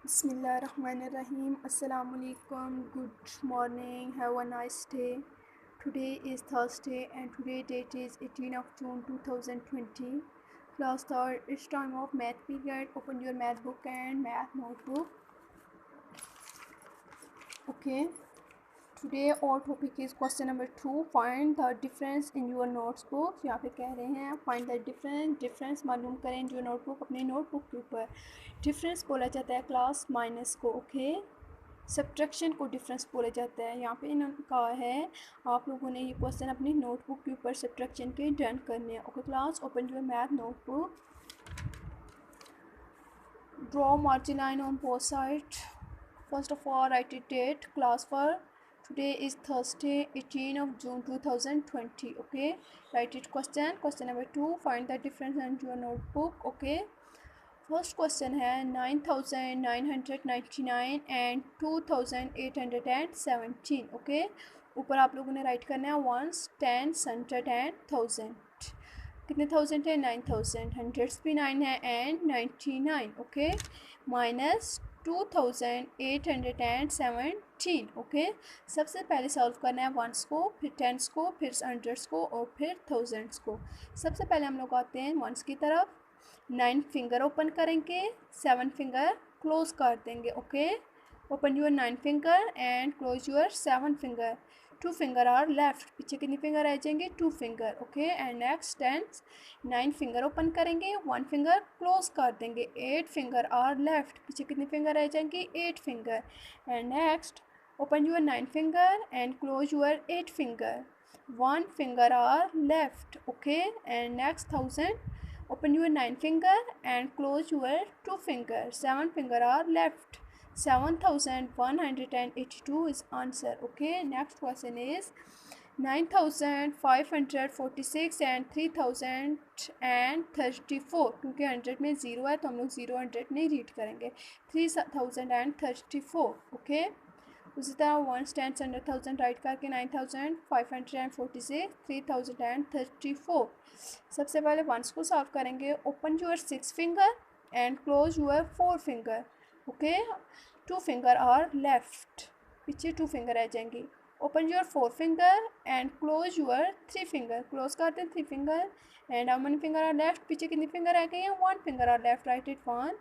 Bismillahirrahmanirrahim. Assalamu alaikum. Good morning. Have a nice day. Today is Thursday and today date is 18 of June 2020. Class third. It's time of math period. Open your math book and math notebook. Okay. Today our topic is question number 2. Find the difference in your notebook. यहाँ पे कह रहे हैं find the difference मालूम करें जो notebook अपने notebook के ऊपर डिफरेंस बोला जाता है क्लास माइनस को. ओके. सब्ट्रैक्शन को डिफरेंस बोला जाता है. यहाँ पे इन्होंने कहा है आप लोगों ने ये क्वेश्चन अपनी नोटबुक के ऊपर सब्ट्रैक्शन के डन करने हैं. Okay class, open your math notebook. Draw margin line on both side. First of all, write a date. Class for today is Thursday, 18 of June 2020. Okay. Write it question. Question number 2. Find the difference in your notebook. Okay. First question है 9,999 and 2,817. Okay. ऊपर आप लोगों ने right करना है ones, tens, hundred and thousand. कितने thousand है? 9,000. Hundreds भी 9 है एंड 99. ओके. माइनस 2,817. ओके. सबसे पहले सॉल्व करना है वंस को, फिर टेंस को, फिर हंड्रेड्स को और फिर थाउजेंड्स को. सबसे पहले हम लोग आते हैं वंस की तरफ. 9 फिंगर ओपन करेंगे, 7 फिंगर क्लोज कर देंगे. Okay. Open your 9 finger and close your 7 finger. 2 finger are left. पीछे कितनी फिंगर रह जाएंगे? 2 finger. Okay. And next 9 finger open करेंगे, 1 फिंगर क्लोज कर देंगे. 8 फिंगर आर लेफ्ट. पीछे कितनी फिंगर रह जाएंगी? 8 finger. And next open your 9 finger and close your 8 finger. 1 finger are left. Okay. And next 1000. Open your 9 finger and close your 2 finger. 7 finger are left. 7,182 is answer. Okay. Next question is 9,546 and 3,034. क्योंकि 100 में 0 है तो हम लोग 0 100 नहीं read करेंगे. 3,034. Okay. उसी तरह 1 10 100,000 राइट करके 9,546 3,034. सबसे पहले वंस को सॉल्व करेंगे. Open your 6 finger and close your 4 finger. Okay. 2 finger are left. पीछे 2 फिंगर रह जाएंगी. Open your 4 finger and close your 3 finger. Close करते हैं 3 finger. And how many finger are left? पीछे कितनी फिंगर रह गई हैं? 1 finger are left. Write it 1.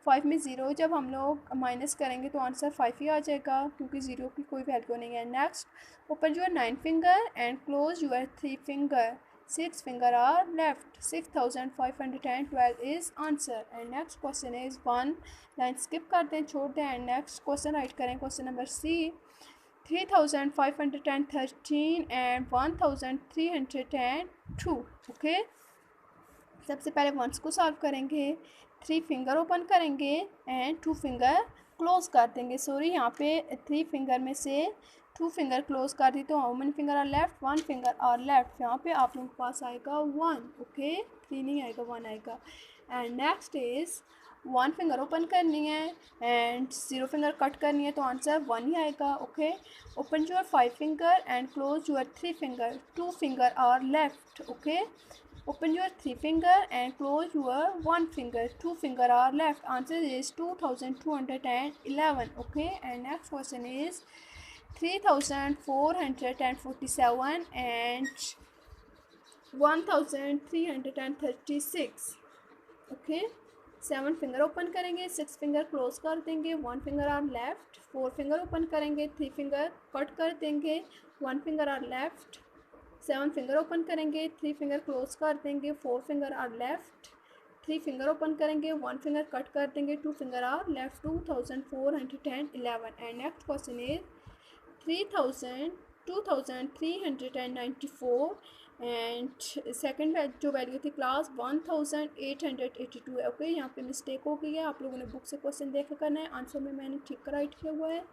5 में 0 जब हम लोग माइनस करेंगे तो आंसर 5 ही आ जाएगा क्योंकि 0 की कोई वैल्यू नहीं है. Next open your 9 finger and close your 3 finger. 6 finger are left. 6,512 is answer. And next question is 1 line skip कर दें, छोड़ दें एंड नेक्स्ट क्वेश्चन राइट करें. Question number C. 3,513 and 1,302. Okay. सबसे पहले वंस को सॉल्व करेंगे. 3 फिंगर ओपन करेंगे एंड 2 फिंगर क्लोज कर देंगे. सॉरी, यहाँ पे 3 फिंगर में से 2 फिंगर क्लोज कर दी तो how many finger are left? 1 finger are left. यहाँ पे आप लोगों के पास आएगा 1. ओके. 3 नहीं आएगा, 1 आएगा. And next is 1 finger open करनी है एंड 0 फिंगर कट करनी है तो आंसर 1 ही आएगा. Okay. Open your 5 finger and close your 3 finger. 2 finger are left. Okay. Open your 3 finger and close your 1 finger. 2 finger are left. Answer is 2,211. Okay. And next question is 3,447 and 1,336. Okay. 7 finger open करेंगे, 6 finger close कर देंगे, 1 finger are left. 4 finger open करेंगे, 3 finger cut कर देंगे, 1 finger are left. 7 finger open करेंगे, 3 finger close कर देंगे, 4 finger are left. 3 finger open करेंगे, 1 फिंगर कट कर देंगे, 2 finger are left. 2,411. And next question is 2,394 and second जो वैल्यू थी क्लास 1,882 है. ओके. यहाँ पे मिस्टेक हो गई है, आप लोगों ने बुक से क्वेश्चन देख करना है. आंसर में मैंने ठीक राइट किया हुआ है.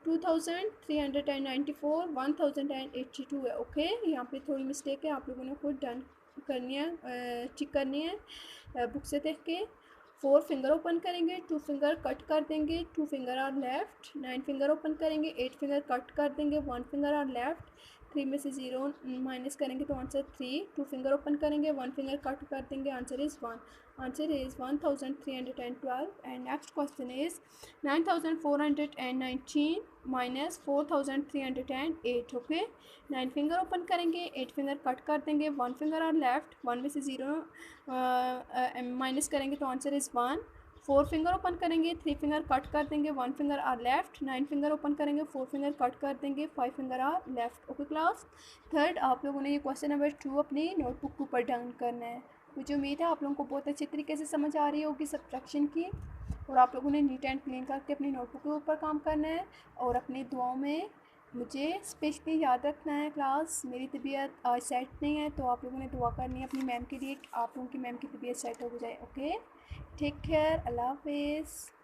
2,394 1,082 है. ओके. यहाँ पे थोड़ी मिस्टेक है, आप लोगों ने खुद डन करनी है, ठीक करनी है बुक से देख के. 4 फिंगर ओपन करेंगे, 2 फिंगर कट कर देंगे, 2 finger are left. 9 finger open करेंगे, 8 फिंगर कट कर देंगे, 1 फिंगर आर लेफ्ट. 3 में से 0 माइनस करेंगे तो आंसर 3। 2 फिंगर ओपन करेंगे, 1 फिंगर कट कर देंगे, answer is 1। Answer is 1312। And next question is 9419 minus 4308। Okay, 9 finger open करेंगे, 8 फिंगर कट कर देंगे, 1 फिंगर और लेफ्ट, 1 में से 0 माइनस करेंगे तो आंसर इज़ 1। 4 फिंगर ओपन करेंगे, 3 फिंगर कट कर देंगे, 1 finger are left, 9 finger open करेंगे, 4 फिंगर कट कर देंगे, 5 finger are left. Okay class, third आप लोगों ने ये क्वेश्चन नंबर 2 अपनी नोटबुक के ऊपर डन करना है। मुझे उम्मीद है आप लोगों को बहुत अच्छी तरीके से समझ आ रही होगी सब्ट्रैक्शन की, और आप लोगों ने नीट एंड क्लीन करके अपनी नोटबुक के ऊपर काम करना है। और अपनी दुआओं में मुझे स्पेशली याद रखना है क्लास, मेरी तबीयत आज सेट नहीं है, तो आप लोगों ने दुआ करनी है अपनी मैम के लिए कि आप लोगों की मैम की तबीयत सेट हो जाए। ओके, टेक केयर, अल्लाह हाफिज़।